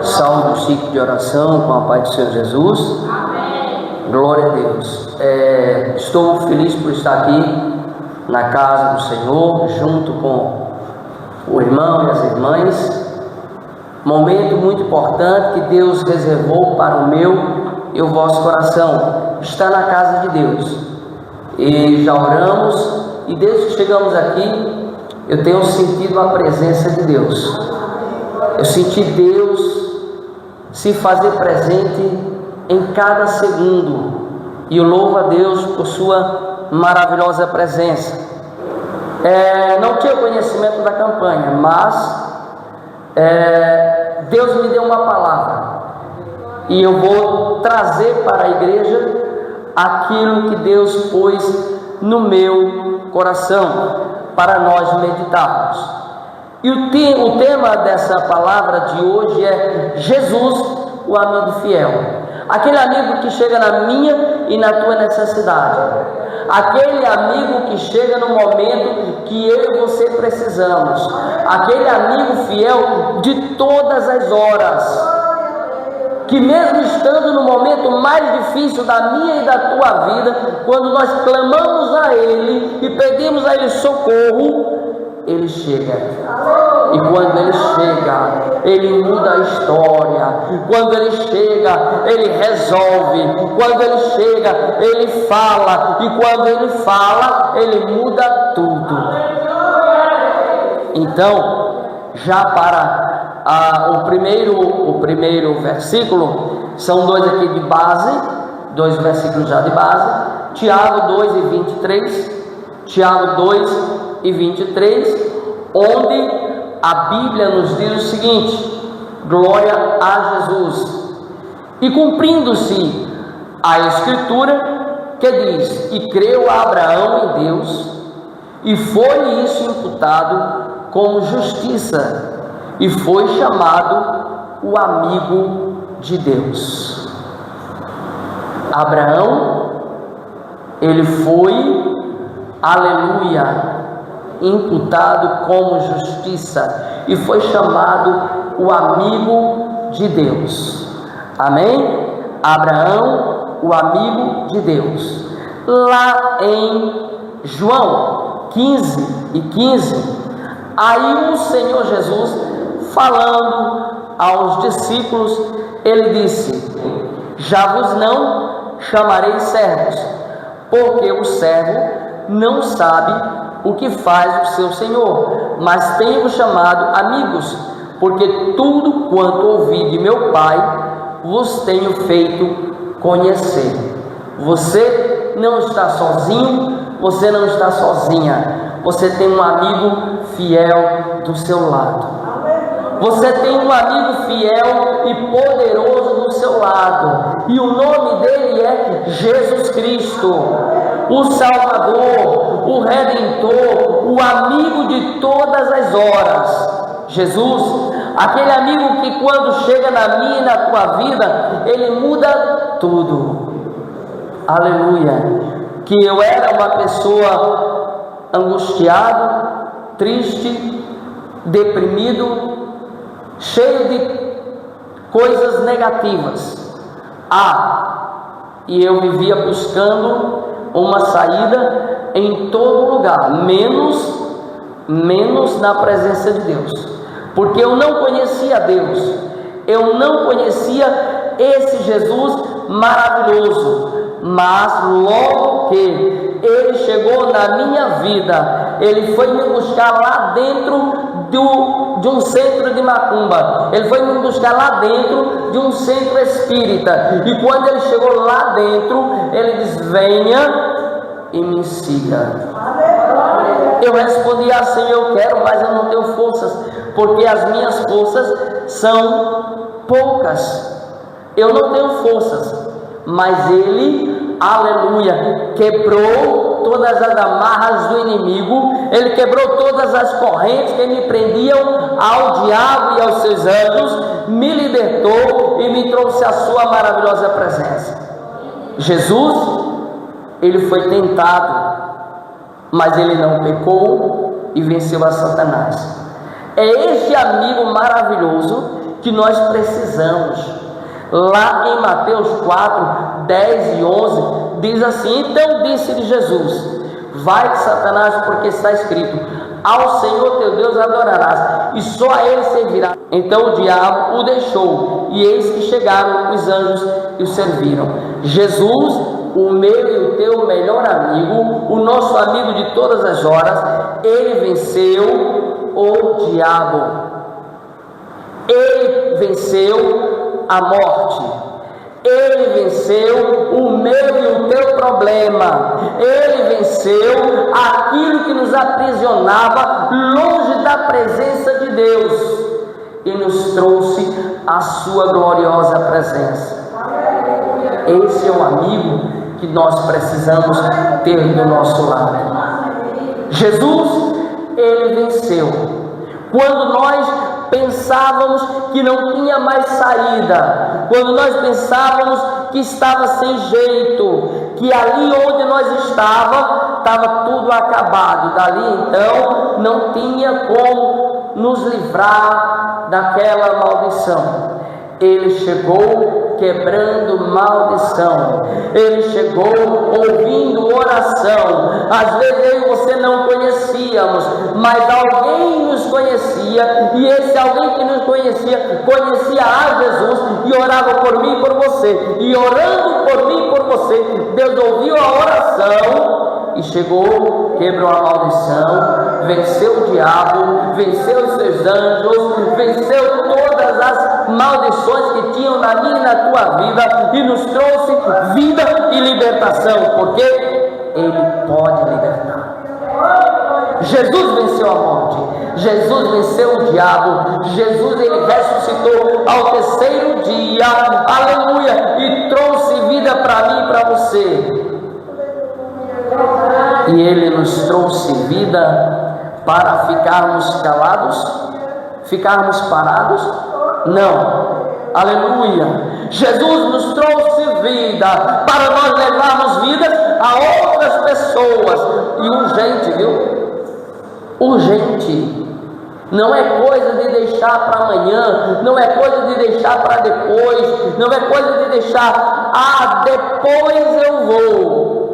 Salve o ciclo de oração com a paz do Senhor Jesus. Amém. Glória a Deus. Estou feliz por estar aqui na casa do Senhor, junto com o irmão e as irmãs. Momento muito importante que Deus reservou para o meu e o vosso coração. Está na casa de Deus. E já oramos, e desde que chegamos aqui, eu tenho sentido a presença de Deus. Eu senti Deus se fazer presente em cada segundo, e eu louvo a Deus por sua maravilhosa presença. Não tinha conhecimento da campanha, mas Deus me deu uma palavra, e eu vou trazer para a igreja aquilo que Deus pôs no meu coração para nós meditarmos. E o tema dessa palavra de hoje é Jesus, o amigo fiel. Aquele amigo que chega na minha e na tua necessidade. Aquele amigo que chega no momento que eu e você precisamos. Aquele amigo fiel de todas as horas. Que mesmo estando no momento mais difícil da minha e da tua vida, quando nós clamamos a Ele e pedimos a Ele socorro, Ele chega. E quando Ele chega, Ele muda a história. Quando Ele chega, Ele resolve. Quando Ele chega, Ele fala. E quando Ele fala, Ele muda tudo. Então, já para o primeiro versículo, são dois aqui de base, dois versículos já de base, Tiago 2 e 23, Tiago 2 e 23, onde a Bíblia nos diz o seguinte: glória a Jesus. E cumprindo-se a Escritura que diz: e creu Abraão em Deus, e foi-lhe isso imputado como justiça, e foi chamado o amigo de Deus. Abraão, ele foi, aleluia, imputado como justiça, e foi chamado o amigo de Deus. Amém? Abraão, o amigo de Deus. Lá em João 15:15, aí o Senhor Jesus, falando aos discípulos, ele disse: já vos não chamarei servos, porque o servo não sabe o que faz o seu Senhor, mas tenho chamado amigos, porque tudo quanto ouvi de meu Pai vos tenho feito conhecer. Você não está sozinho, você não está sozinha, você tem um amigo fiel do seu lado. Você tem um amigo fiel e poderoso do seu lado, e o nome dele é Jesus Cristo, o Salvador, o Redentor, o amigo de todas as horas. Jesus, aquele amigo que quando chega na minha e na tua vida, ele muda tudo. Aleluia. Que eu era uma pessoa angustiado, triste, deprimido, cheio de coisas negativas. E eu vivia buscando uma saída em todo lugar, menos na presença de Deus, porque eu não conhecia Deus, eu não conhecia esse Jesus maravilhoso. Mas logo que Ele chegou na minha vida, Ele foi me buscar lá dentro de um centro de macumba, Ele foi me buscar lá dentro de um centro espírita, e quando Ele chegou lá dentro, Ele diz: venha e me siga. Eu respondi assim: eu quero, mas eu não tenho forças, porque as minhas forças são poucas, eu não tenho forças. Mas Ele, aleluia, quebrou todas as amarras do inimigo, Ele quebrou todas as correntes que me prendiam ao diabo e aos seus anjos, me libertou e me trouxe a sua maravilhosa presença. Jesus, Ele foi tentado, mas Ele não pecou e venceu a Satanás. É este amigo maravilhoso que nós precisamos. Lá em Mateus 4, 10 e 11, diz assim: então disse-lhe Jesus: vai de Satanás, porque está escrito: ao Senhor teu Deus adorarás, e só a Ele servirás. Então o diabo o deixou, e eis que chegaram os anjos e o serviram. Jesus, o meu e o teu melhor amigo, o nosso amigo de todas as horas, Ele venceu o diabo. Ele venceu a morte. Ele venceu o meu e o teu problema. Ele venceu aquilo que nos aprisionava longe da presença de Deus e nos trouxe a sua gloriosa presença. Esse é o amigo que nós precisamos ter do nosso lado. Jesus, Ele venceu. Quando nós pensávamos que não tinha mais saída, quando nós pensávamos que estava sem jeito, que ali onde nós estava tudo acabado, dali então não tinha como nos livrar daquela maldição. Ele chegou quebrando maldição. Ele chegou ouvindo oração. Às vezes eu e você não conhecíamos, mas alguém nos conhecia, e esse alguém que nos conhecia a Jesus e orava por mim e por você. E orando por mim e por você, Deus ouviu a oração e chegou, quebrou a maldição, venceu o diabo, venceu os seus anjos, venceu todas as maldições que tinham na minha e na tua vida, e nos trouxe vida e libertação, porque Ele pode libertar. Jesus venceu a morte, Jesus venceu o diabo, Jesus, Ele ressuscitou ao terceiro dia, aleluia, e trouxe vida para mim e para você. E Ele nos trouxe vida para ficarmos calados, ficarmos parados? Não, aleluia. Jesus nos trouxe vida para nós levarmos vidas a outras pessoas, e urgente, viu? Urgente. Não é coisa de deixar para amanhã, não é coisa de deixar para depois, não é coisa de deixar, depois eu vou.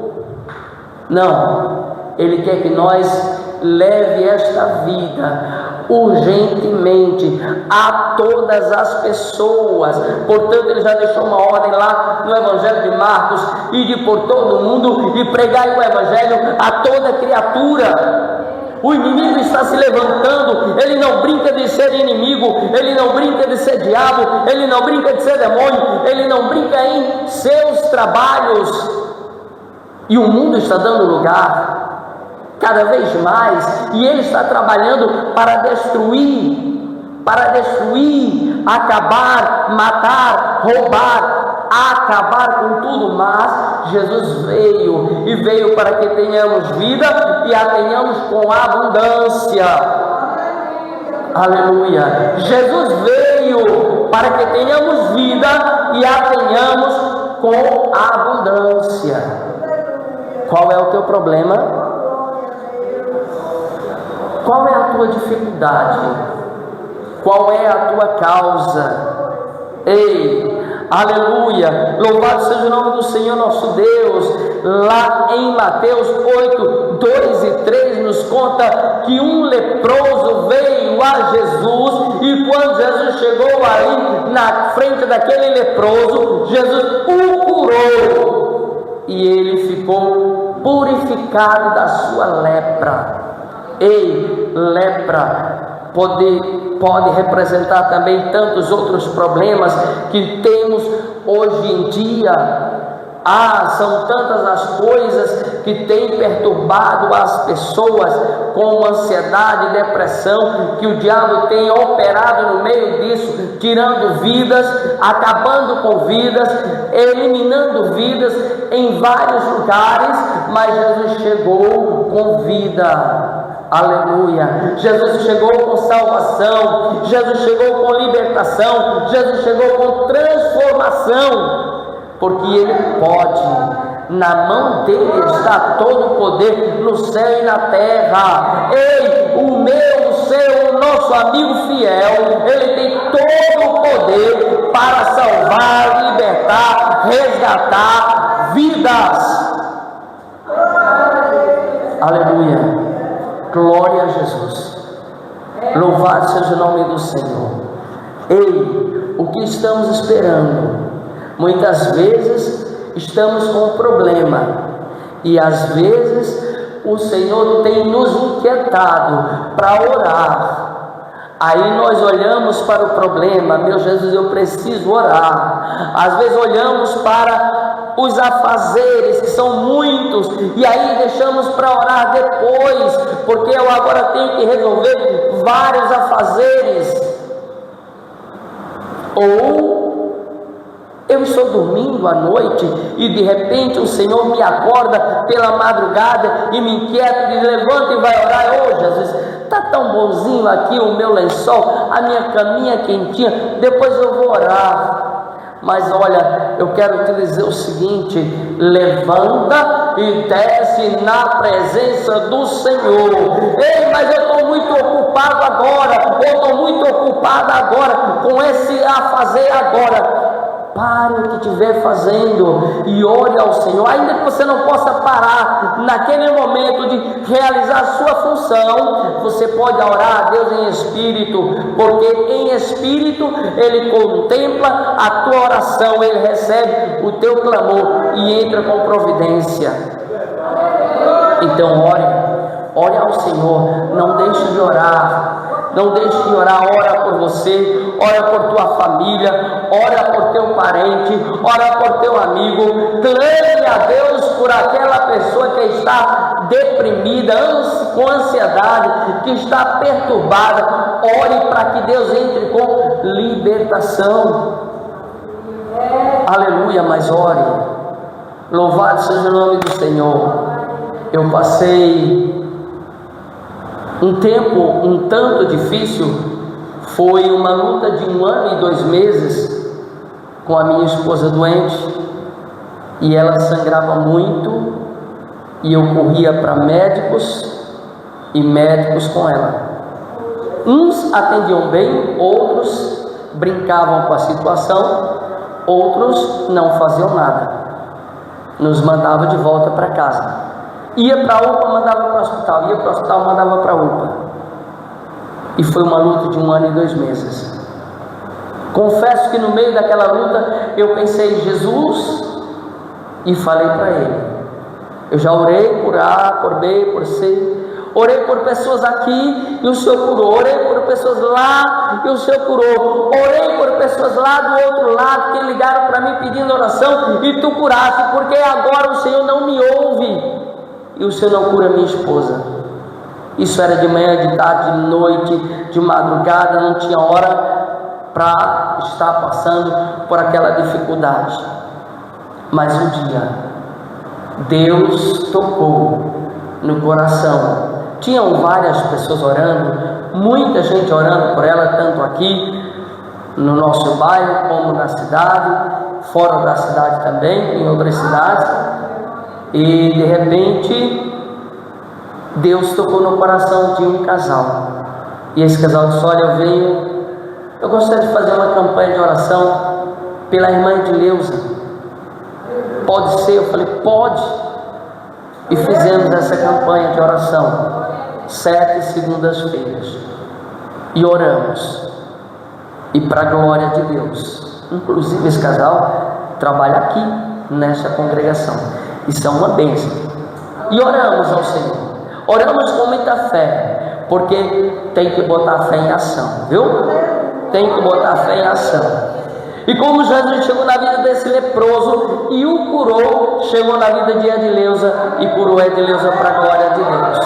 Não, Ele quer que nós leve esta vida urgentemente a todas as pessoas. Portanto, Ele já deixou uma ordem lá no Evangelho de Marcos: ide por todo o mundo e pregai o Evangelho a toda criatura. O inimigo está se levantando. Ele não brinca de ser inimigo, ele não brinca de ser diabo, ele não brinca de ser demônio, ele não brinca em seus trabalhos. E o mundo está dando lugar cada vez mais, e ele está trabalhando para destruir, acabar, matar, roubar, acabar com tudo. Mas Jesus veio para que tenhamos vida e a tenhamos com abundância. Aleluia. Jesus veio para que tenhamos vida e a tenhamos com abundância. Qual é o teu problema? Qual é a tua dificuldade? Qual é a tua causa? Ei, aleluia, louvado seja o nome do Senhor nosso Deus. Lá em Mateus 8, 2 e 3 nos conta que um leproso veio a Jesus, e quando Jesus chegou ali na frente daquele leproso, Jesus o curou, e ele ficou purificado da sua lepra. Ei, lepra pode representar também tantos outros problemas que temos hoje em dia. São tantas as coisas que têm perturbado as pessoas, como ansiedade, depressão, que o diabo tem operado no meio disso, tirando vidas, acabando com vidas, eliminando vidas em vários lugares. Mas Jesus chegou com vida. Aleluia. Jesus chegou com salvação, Jesus chegou com libertação, Jesus chegou com transformação, porque Ele pode. Na mão dele está todo o poder no céu e na terra. Ei, o meu, o ser o nosso amigo fiel, Ele tem todo o poder para salvar, libertar, resgatar vidas. Aleluia, glória a Jesus, louvado seja o nome do Senhor. Ei, o que estamos esperando? Muitas vezes estamos com um problema, e às vezes o Senhor tem nos inquietado para orar. Aí nós olhamos para o problema, meu Jesus, eu preciso orar. Às vezes olhamos para os afazeres, que são muitos, e aí deixamos para orar depois, porque eu agora tenho que resolver vários afazeres. Ou eu estou dormindo à noite e de repente o Senhor me acorda pela madrugada e me inquieta, diz: levanta e vai orar. Ô Jesus, está tão bonzinho aqui o meu lençol, a minha caminha quentinha, depois eu vou orar. Mas olha, eu quero te dizer o seguinte: levanta e desce na presença do Senhor. Ei, mas eu estou muito ocupado agora, eu estou muito ocupada agora com esse a fazer agora. Pare o que estiver fazendo e ore ao Senhor, ainda que você não possa parar naquele momento de realizar a sua função. Você pode orar a Deus em espírito, porque em espírito Ele contempla a tua oração, Ele recebe o teu clamor e entra com providência. Então ore ao Senhor, não deixe de orar. Não deixe de orar, ora por você, ora por tua família, ora por teu parente, ora por teu amigo. Clame a Deus por aquela pessoa que está deprimida, com ansiedade, que está perturbada. Ore para que Deus entre com libertação. Aleluia, mas ore. Louvado seja o nome do Senhor. Eu passei um tempo um tanto difícil, foi uma luta de 1 ano e 2 meses com a minha esposa doente, e ela sangrava muito, e eu corria para médicos e médicos com ela. Uns atendiam bem, outros brincavam com a situação, outros não faziam nada, nos mandavam de volta para casa. Ia para a UPA, mandava para o hospital, ia para o hospital, mandava para a UPA. E foi uma luta de 1 ano e 2 meses. Confesso que no meio daquela luta eu pensei em Jesus e falei para Ele. Eu já orei por A, por B, por C. Orei por pessoas aqui e o Senhor curou. Orei por pessoas lá e o Senhor curou. Orei por pessoas lá do outro lado que ligaram para mim pedindo oração e Tu curaste, porque agora o Senhor não me ouve. E o Senhor não cura minha esposa. Isso era de manhã, de tarde, de noite, de madrugada, não tinha hora para estar passando por aquela dificuldade. Mas um dia, Deus tocou no coração. Tinham várias pessoas orando, muita gente orando por ela, tanto aqui no nosso bairro, como na cidade, fora da cidade também, em outras cidades. E de repente Deus tocou no coração de um casal, e esse casal disse: olha, eu gostaria de fazer uma campanha de oração pela irmã Edileuza, pode ser? Eu falei: pode. E fizemos essa campanha de oração 7 segundas-feiras, e oramos, e para a glória de Deus, inclusive esse casal trabalha aqui nessa congregação. Isso é uma bênção. E oramos ao Senhor. Oramos com muita fé, porque tem que botar fé em ação, viu? Tem que botar fé em ação. E como Jesus chegou na vida desse leproso e o curou, chegou na vida de Edileuza e curou Edileuza para a glória de Deus.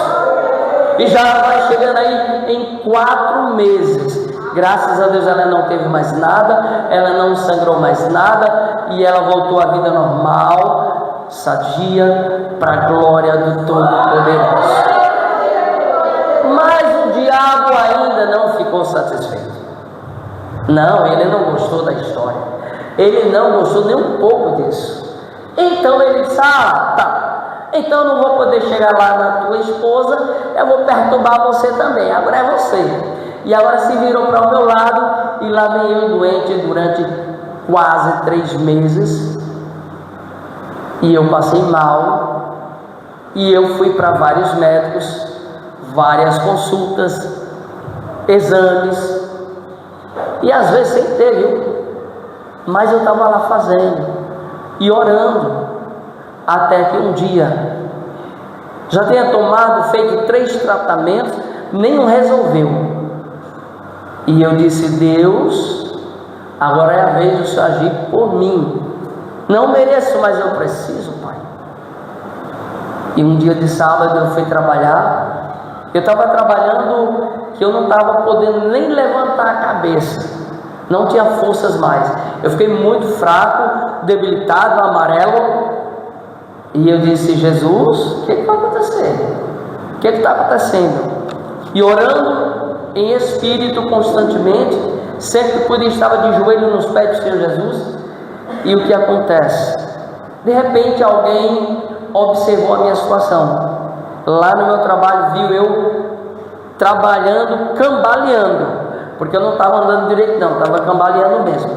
E já vai chegando aí em 4 meses. Graças a Deus ela não teve mais nada, ela não sangrou mais nada, e ela voltou à vida normal, sadia, para a glória do Todo-Poderoso. Mas o diabo ainda não ficou satisfeito. Não, ele não gostou da história. Ele não gostou nem um pouco disso. Então ele disse: tá, então eu não vou poder chegar lá na tua esposa, eu vou perturbar você também, agora é você. E agora se virou para o meu lado, e lá vem eu doente durante quase 3 meses, e eu passei mal, e eu fui para vários médicos, várias consultas, exames, e às vezes sem ter, viu? Mas eu estava lá fazendo e orando, até que um dia já tinha feito 3 tratamentos, nenhum resolveu. E eu disse: Deus, agora é a vez de o Senhor agir por mim. Não mereço, mas eu preciso, Pai. E um dia de sábado eu fui trabalhar. Eu estava trabalhando que eu não estava podendo nem levantar a cabeça, não tinha forças mais. Eu fiquei muito fraco, debilitado, amarelo. E eu disse: Jesus, o que vai acontecer? O que está acontecendo? E orando em espírito constantemente, sempre que podia, estava de joelho nos pés do Senhor Jesus. E o que acontece? De repente alguém observou a minha situação. Lá no meu trabalho, viu eu trabalhando, cambaleando, porque eu não estava andando direito não, estava cambaleando mesmo.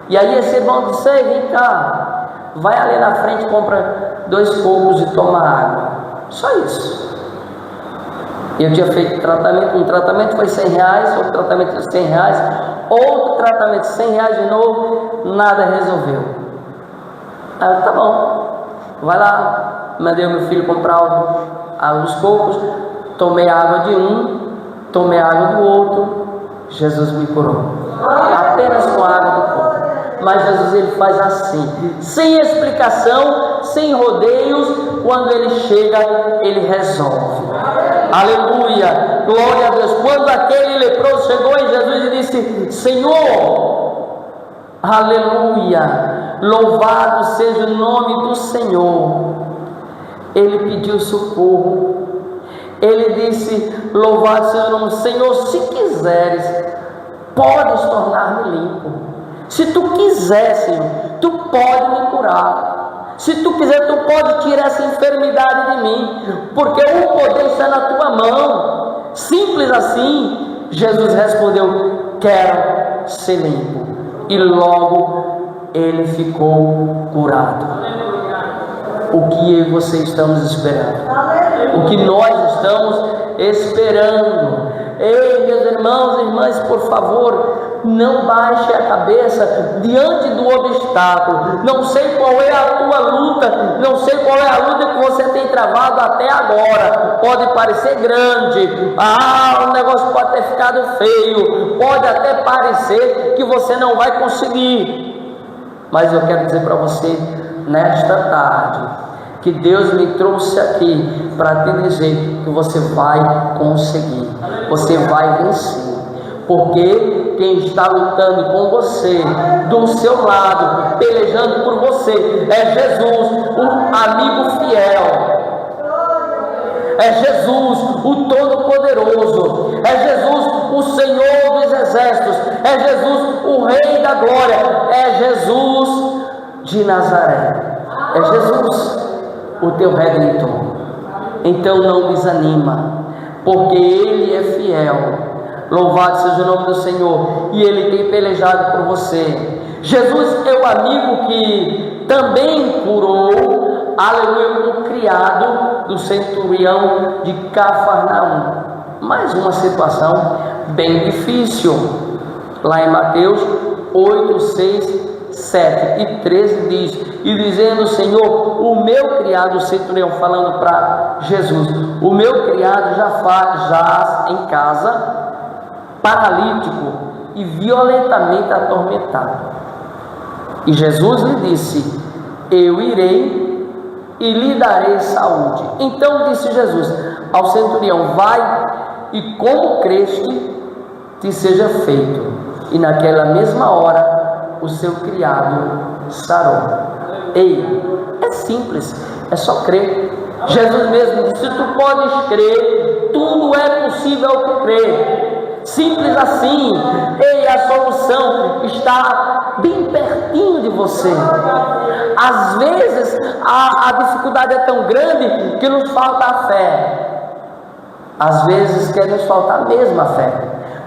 E aí esse irmão disse: Ei, vem cá, vai ali na frente, compra 2 copos e toma água. Só isso. Eu tinha feito tratamento, um tratamento foi R$100, outro tratamento foi R$100, outro tratamento R$100 de novo, nada resolveu. Aí eu: tá bom, vai lá. Mandei o meu filho comprar os copos, tomei água de um, tomei água do outro, Jesus me curou, apenas com a água do copo. Mas Jesus, ele faz assim, sem explicação, sem rodeios. Quando ele chega, ele resolve. Aleluia, glória a Deus. Quando aquele leproso chegou em Jesus e disse: Senhor, aleluia, louvado seja o nome do Senhor, ele pediu socorro. Ele disse: louvado seja o nome do Senhor, se quiseres, podes tornar-me limpo. Se tu quiser, Senhor, tu pode me curar. Se tu quiser, tu pode tirar essa enfermidade de mim, porque o poder está na tua mão. Simples assim. Jesus respondeu: quero ser limpo. E logo ele ficou curado. O que eu e você estamos esperando? O que nós estamos esperando? Ei, meus irmãos e irmãs, por favor, não baixe a cabeça diante do obstáculo. Não sei qual é a tua luta, não sei qual é a luta que você tem travado até agora. Pode parecer grande, o negócio pode ter ficado feio, pode até parecer que você não vai conseguir. Mas eu quero dizer para você nesta tarde que Deus me trouxe aqui para te dizer que você vai conseguir, você vai vencer. Porque quem está lutando com você, do seu lado, pelejando por você, é Jesus, o amigo fiel. É Jesus, o Todo-Poderoso. É Jesus, o Senhor dos Exércitos. É Jesus, o Rei da Glória. É Jesus de Nazaré. É Jesus, o teu Redentor. Então não desanima, porque Ele é fiel. Louvado seja o nome do Senhor. E Ele tem pelejado por você. Jesus é o amigo que também curou, aleluia, o criado do centurião de Cafarnaum. Mais uma situação bem difícil. Lá em Mateus 8, 6, 7 e 13 diz: e dizendo: Senhor, o meu criado, o centurião falando para Jesus, o meu criado jaz em casa, paralítico e violentamente atormentado. E Jesus lhe disse: eu irei e lhe darei saúde. Então disse Jesus ao centurião: vai e como creste te seja feito. E naquela mesma hora o seu criado sarou. Ei, é simples, é só crer. Jesus mesmo disse: se tu podes crer, tudo é possível ao que crer. Simples assim. Ei, a solução está bem pertinho de você. Às vezes a dificuldade é tão grande que nos falta a fé. Às vezes quer nos faltar mesmo a fé.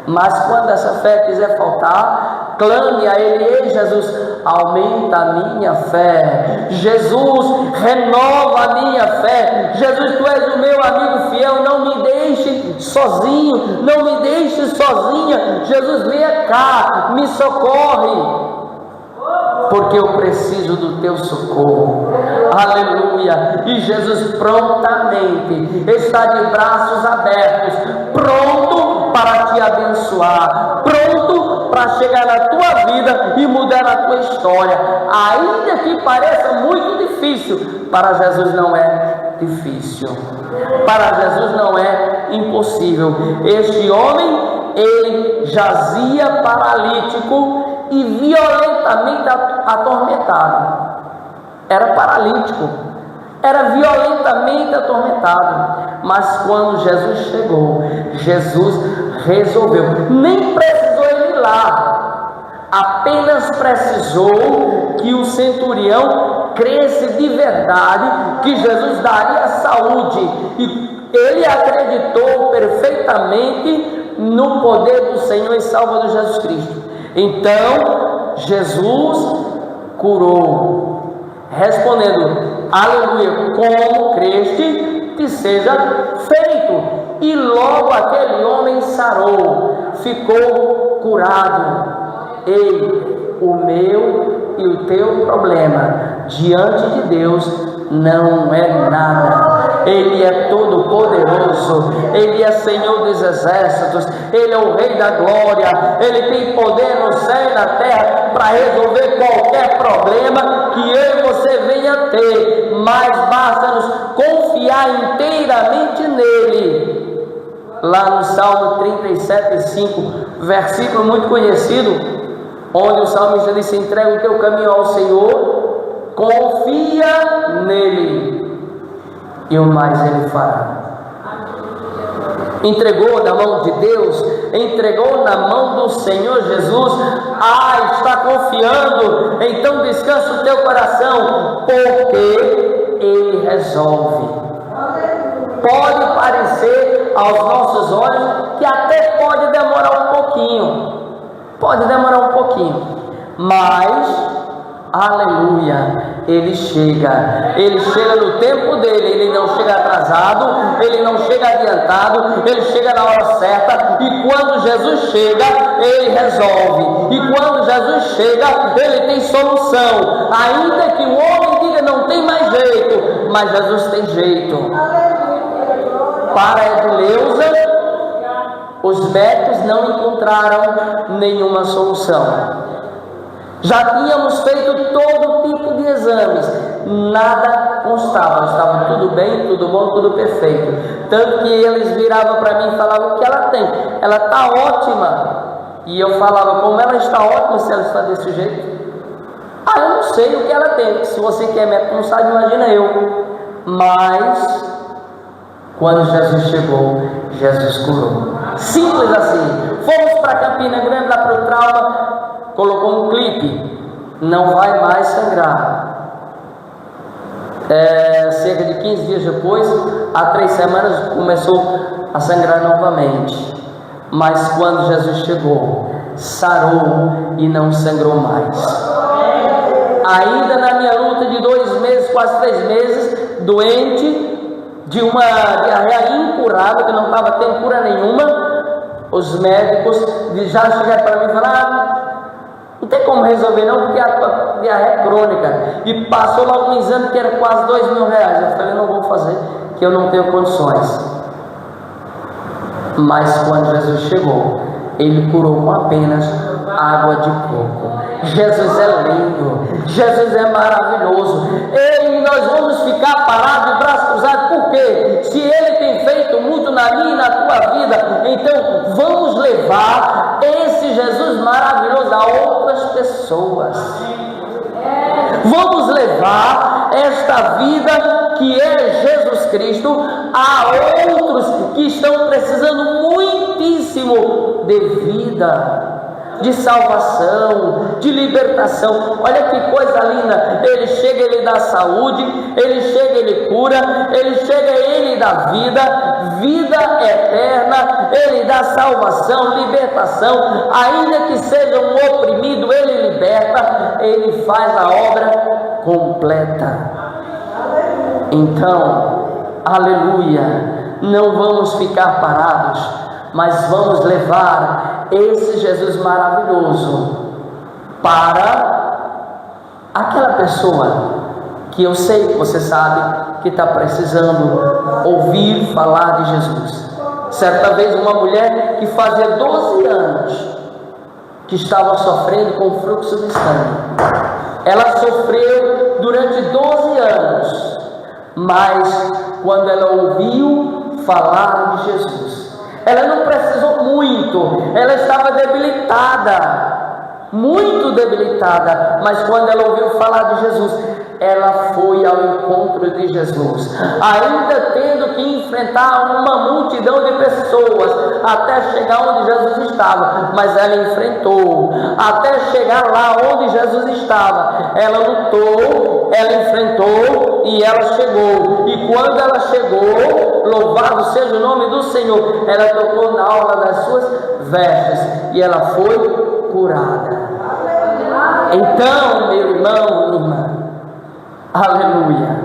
Mas quando essa fé quiser faltar, clame a Ele: ei Jesus, aumenta a minha fé. Jesus, renova a minha fé. Jesus, Tu és o meu amigo fiel, não me deixe sozinho, não me deixe sozinha. Jesus, venha cá, me socorre, porque eu preciso do Teu socorro. Aleluia. E Jesus prontamente está de braços abertos, pronto para te abençoar, pronto para chegar na tua vida e mudar a tua história. Ainda que pareça muito difícil, para Jesus não é difícil, para Jesus não é impossível. Este homem, ele jazia paralítico e violentamente atormentado. Era paralítico, era violentamente atormentado. Mas quando Jesus chegou, Jesus resolveu, nem precisou ele ir lá, apenas precisou que o centurião cresse de verdade que Jesus daria saúde, e ele acreditou perfeitamente no poder do Senhor e Salvador Jesus Cristo. Então Jesus curou, respondendo: aleluia, como creste, que seja feito. E logo aquele homem sarou, ficou curado. Ei, o meu e o teu problema diante de Deus não é nada. Ele é todo poderoso, Ele é Senhor dos exércitos, Ele é o Rei da glória, Ele tem poder no céu e na terra para resolver qualquer problema que eu e você venha ter, mas basta-nos confiar inteiramente nele. Lá no Salmo 37:5, versículo muito conhecido, onde o salmista disse: entrega o teu caminho ao Senhor, confia nele e o mais Ele fará. Entregou na mão de Deus, entregou na mão do Senhor Jesus. Está confiando? Então descansa o teu coração, porque Ele resolve. Pode parecer aos nossos olhos que até pode demorar um pouquinho, mas aleluia, Ele chega no tempo dele. Ele não chega atrasado, Ele não chega adiantado, Ele chega na hora certa. E quando Jesus chega, Ele resolve. E quando Jesus chega, Ele tem solução. Ainda que o homem diga não tem mais jeito, mas Jesus tem jeito. Para Edileuza, os médicos não encontraram nenhuma solução. Já tínhamos feito todo tipo de exames, nada constava, estava tudo bem, tudo bom, tudo perfeito. Tanto que eles viravam para mim e falavam: o que ela tem? Ela está ótima. E eu falava: como ela está ótima se ela está desse jeito? Eu não sei o que ela tem. Se você que é médico não sabe, imagina eu. Mas quando Jesus chegou, Jesus curou. Simples assim. Fomos para Campina Grande, lá para o trauma, colocou um clipe: não vai mais sangrar. Cerca de 15 dias depois, há 3 semanas, começou a sangrar novamente. Mas quando Jesus chegou, sarou e não sangrou mais. Ainda na minha luta de 2 meses, quase 3 meses, doente de uma diarreia incurável, que não estava tendo cura nenhuma, os médicos já chegaram para mim e falaram: não tem como resolver não, porque a tua diarreia é crônica. E passou logo um exame que era quase R$2.000. Eu falei: não vou fazer, que eu não tenho condições. Mas quando Jesus chegou, Ele curou com apenas água de coco. Jesus é lindo, Jesus é maravilhoso. Nós vamos ficar parados de braços cruzados, por quê? Se Ele tem feito muito na minha e na tua vida, então vamos levar esse Jesus maravilhoso a outras pessoas. Vamos levar esta vida que é Jesus Cristo a outros que estão precisando muitíssimo de vida. de salvação, de libertação. Olha que coisa linda, ele chega, ele dá saúde, ele chega, ele cura, ele chega, ele dá vida eterna, ele dá salvação, libertação, ainda que seja um oprimido, ele liberta, ele faz a obra completa. Então, aleluia, não vamos ficar parados, mas vamos levar esse Jesus maravilhoso para aquela pessoa que eu sei que você sabe que está precisando ouvir falar de Jesus. Certa vez uma mulher que fazia 12 anos que estava sofrendo com fluxo de sangue, ela sofreu durante 12 anos, mas quando ela ouviu falar de Jesus, ela não precisou muito, ela estava debilitada, muito debilitada, mas quando ela ouviu falar de Jesus, ela foi ao encontro de Jesus, ainda tendo que enfrentar uma multidão de pessoas até chegar onde Jesus estava, mas ela enfrentou, até chegar lá onde Jesus estava, ela lutou, ela enfrentou e ela chegou. E quando ela chegou, louvado seja o nome do Senhor, ela tocou na orla das suas vestes e ela foi curada. Então, meu irmão, minha irmã, aleluia,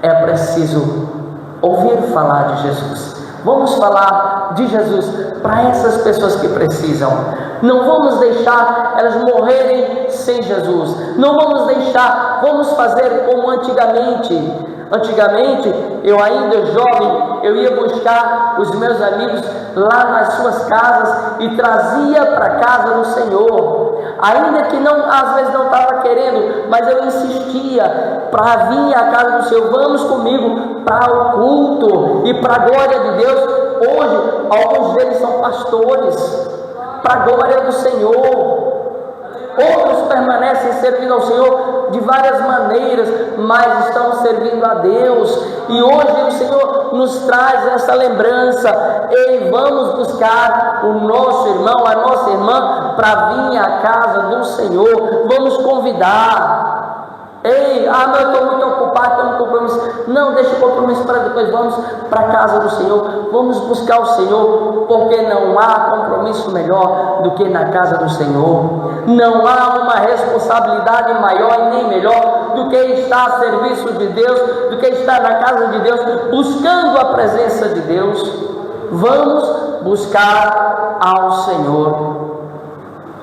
é preciso ouvir falar de Jesus. Vamos falar de Jesus para essas pessoas que precisam. Não vamos deixar elas morrerem sem Jesus. Não vamos deixar, vamos fazer como antigamente. Antigamente, eu ainda jovem, eu ia buscar os meus amigos lá nas suas casas e trazia para a casa do Senhor. Ainda que não, às vezes não estava querendo, mas eu insistia para vir à casa do Senhor. Vamos comigo para o culto e para a glória de Deus. Hoje, alguns deles são pastores, para a glória do Senhor. Outros permanecem servindo ao Senhor de várias maneiras, mas estão servindo a Deus. E hoje o Senhor nos traz essa lembrança. Ei, vamos buscar o nosso irmão, a nossa irmã, para vir à casa do Senhor. Vamos convidar. Ei, mas eu estou muito ocupado, estou no compromisso. Não, deixa o compromisso para depois. Vamos para a casa do Senhor. Vamos buscar o Senhor, porque não há compromisso melhor do que na casa do Senhor. Não há uma responsabilidade maior e nem melhor do que estar a serviço de Deus, do que estar na casa de Deus, buscando a presença de Deus. Vamos buscar ao Senhor.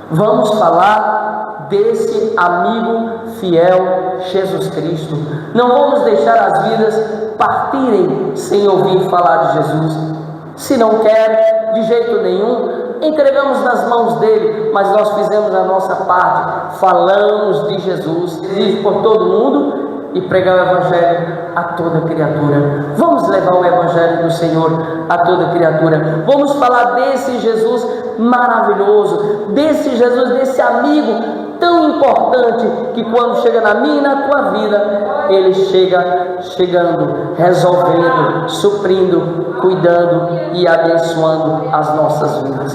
Vamos falar desse amigo fiel, Jesus Cristo. Não vamos deixar as vidas partirem sem ouvir falar de Jesus. Se não quer, de jeito nenhum, entregamos nas mãos dele, mas nós fizemos a nossa parte, falamos de Jesus, ir por todo mundo e pregar o Evangelho a toda criatura. Vamos levar o Evangelho do Senhor a toda criatura. Vamos falar desse Jesus maravilhoso, desse Jesus, desse amigo tão importante, que quando chega na minha e na tua vida, ele chegando, resolvendo, suprindo, cuidando e abençoando as nossas vidas.